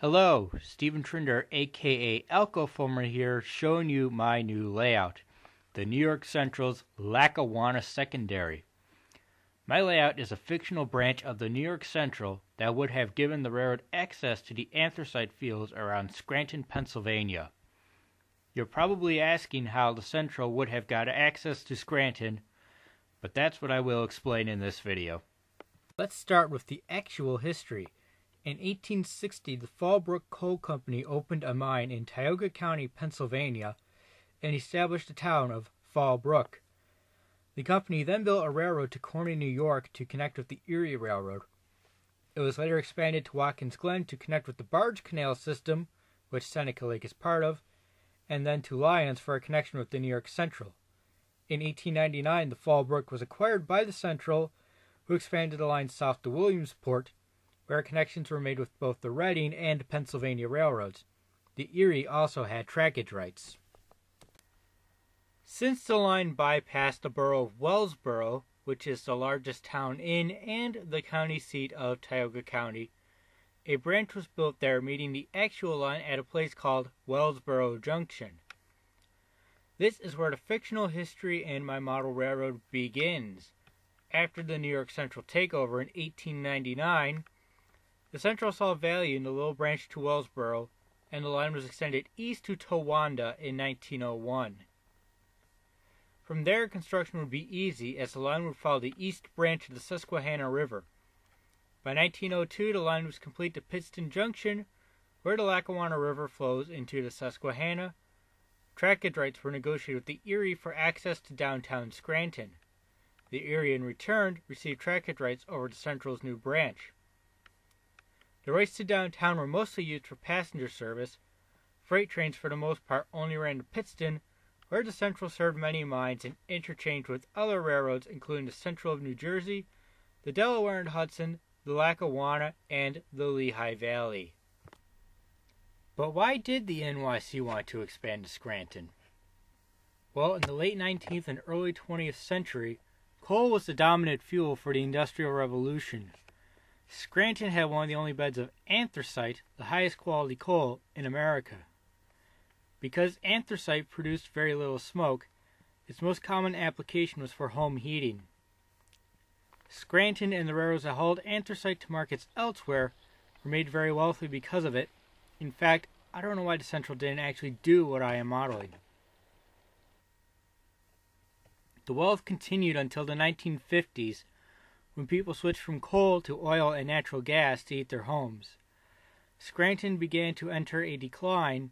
Hello, Stephen Trinder, aka Alcofoamer here, showing you my new layout, the New York Central's Lackawanna Secondary. My layout is a fictional branch of the New York Central that would have given the railroad access to the anthracite fields around Scranton, Pennsylvania. You're probably asking how the Central would have got access to Scranton, but that's what I will explain in this video. Let's start with the actual history. In 1860, the Fallbrook Coal Company opened a mine in Tioga County, Pennsylvania, and established the town of Fallbrook. The company then built a railroad to Corning, New York to connect with the Erie Railroad. It was later expanded to Watkins Glen to connect with the barge canal system, which Seneca Lake is part of, and then to Lyons for a connection with the New York Central. In 1899, the Fallbrook was acquired by the Central, who expanded the line south to Williamsport, where connections were made with both the Reading and Pennsylvania railroads. The Erie also had trackage rights. Since the line bypassed the borough of Wellsboro, which is the largest town in and the county seat of Tioga County, a branch was built there meeting the actual line at a place called Wellsboro Junction. This is where the fictional history in my model railroad begins. After the New York Central takeover in 1899, the Central saw value in the little branch to Wellsboro, and the line was extended east to Towanda in 1901. From there, construction would be easy, as the line would follow the east branch of the Susquehanna River. By 1902, the line was complete to Pittston Junction, where the Lackawanna River flows into the Susquehanna. Trackage rights were negotiated with the Erie for access to downtown Scranton. The Erie, in return, received trackage rights over the Central's new branch. The rights to downtown were mostly used for passenger service. Freight trains, for the most part, only ran to Pittston, where the Central served many mines and interchanged with other railroads, including the Central of New Jersey, the Delaware and Hudson, the Lackawanna, and the Lehigh Valley. But why did the NYC want to expand to Scranton? Well, in the late 19th and early 20th century, coal was the dominant fuel for the Industrial Revolution. Scranton had one of the only beds of anthracite, the highest quality coal, in America. Because anthracite produced very little smoke, its most common application was for home heating. Scranton and the railroads that hauled anthracite to markets elsewhere were made very wealthy because of it. In fact, I don't know why the Central didn't actually do what I am modeling. The wealth continued until the 1950s, when people switched from coal to oil and natural gas to heat their homes. Scranton began to enter a decline,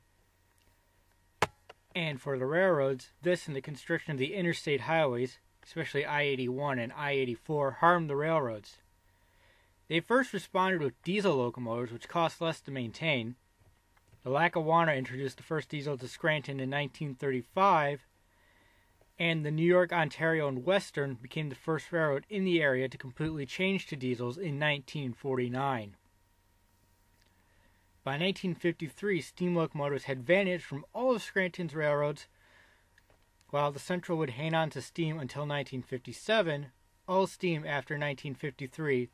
and for the railroads, this and the construction of the interstate highways, especially I-81 and I-84, harmed the railroads. They first responded with diesel locomotives, which cost less to maintain. The Lackawanna introduced the first diesel to Scranton in 1935, and the New York, Ontario, and Western became the first railroad in the area to completely change to diesels in 1949. By 1953, steam locomotives had vanished from all of Scranton's railroads, while the Central would hang on to steam until 1957. All steam after 1953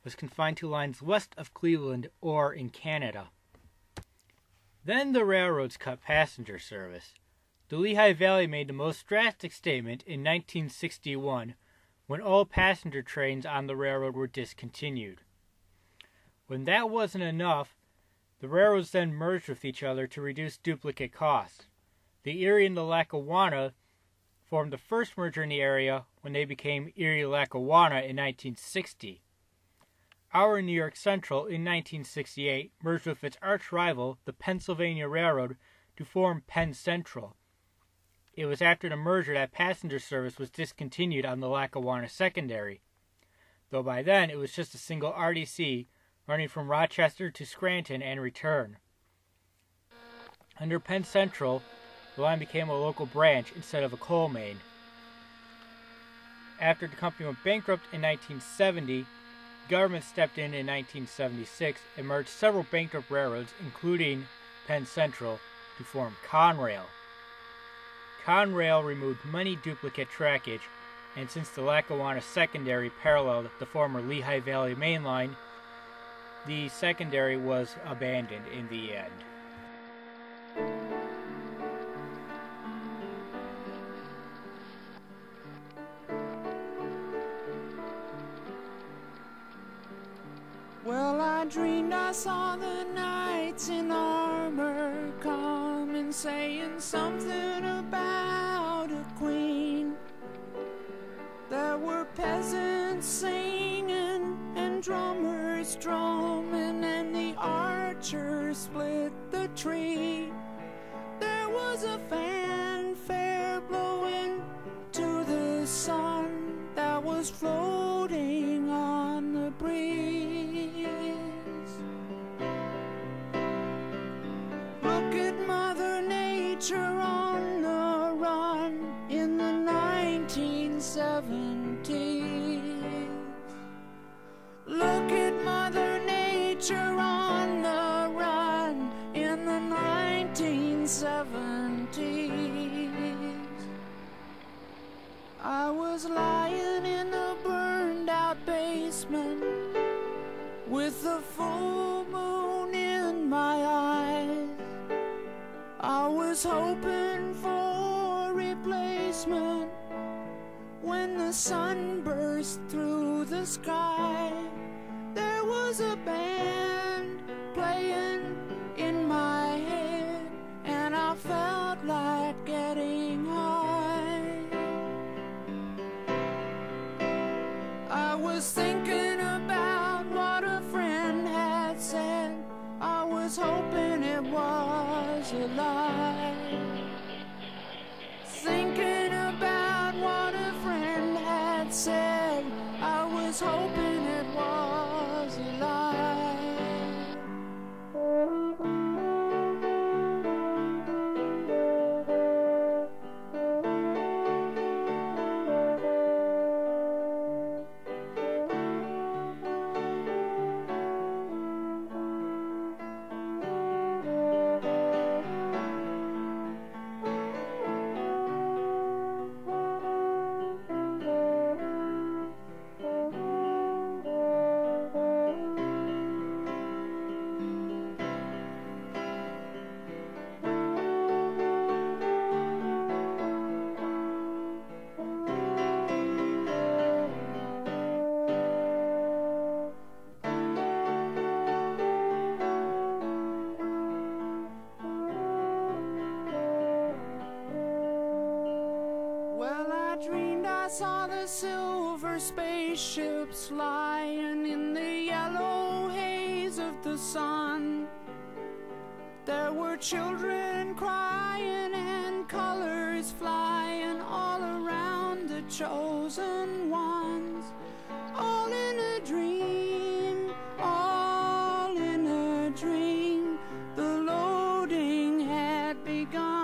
was confined to lines west of Cleveland or in Canada. Then the railroads cut passenger service. The Lehigh Valley made the most drastic statement in 1961, when all passenger trains on the railroad were discontinued. When that wasn't enough, the railroads then merged with each other to reduce duplicate costs. The Erie and the Lackawanna formed the first merger in the area when they became Erie-Lackawanna in 1960. Our New York Central in 1968 merged with its arch rival, the Pennsylvania Railroad, to form Penn Central. It was after the merger that passenger service was discontinued on the Lackawanna Secondary, though by then it was just a single RDC running from Rochester to Scranton and return. Under Penn Central, the line became a local branch instead of a coal main. After the company went bankrupt in 1970, the government stepped in 1976 and merged several bankrupt railroads, including Penn Central, to form Conrail. Conrail removed many duplicate trackage, and since the Lackawanna Secondary paralleled the former Lehigh Valley Main Line, The secondary was abandoned in the end. Well, I dreamed I saw the knights in armor coming, saying something about a queen. There were peasants singing and drummers drumming, and the archers split the tree. There was a fanfare blowing to the sun that was floating on the breeze. Look at Mother Nature on the run in the 1970s. Look at Mother Nature on the run in the 1970s. I was lying in a burned out basement with the full moon in my eyes. I was hoping for a replacement when the sun burst through the sky. There was a band playing in my head, and I felt like getting high. I was thinking about what a friend had said. I was hoping it was a lie. Thinking about what a friend had said, I was hoping it was a lie. I saw the silver spaceships flying in the yellow haze of the sun. There were children crying and colors flying all around the chosen ones. All in a dream, all in a dream, the loading had begun.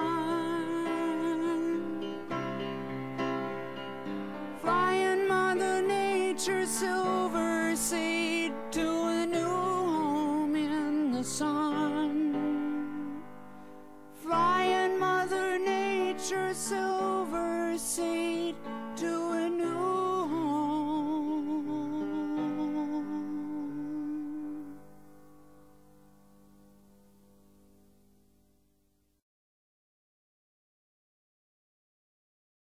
Flying Mother Nature's silver seed to a new home in the sun.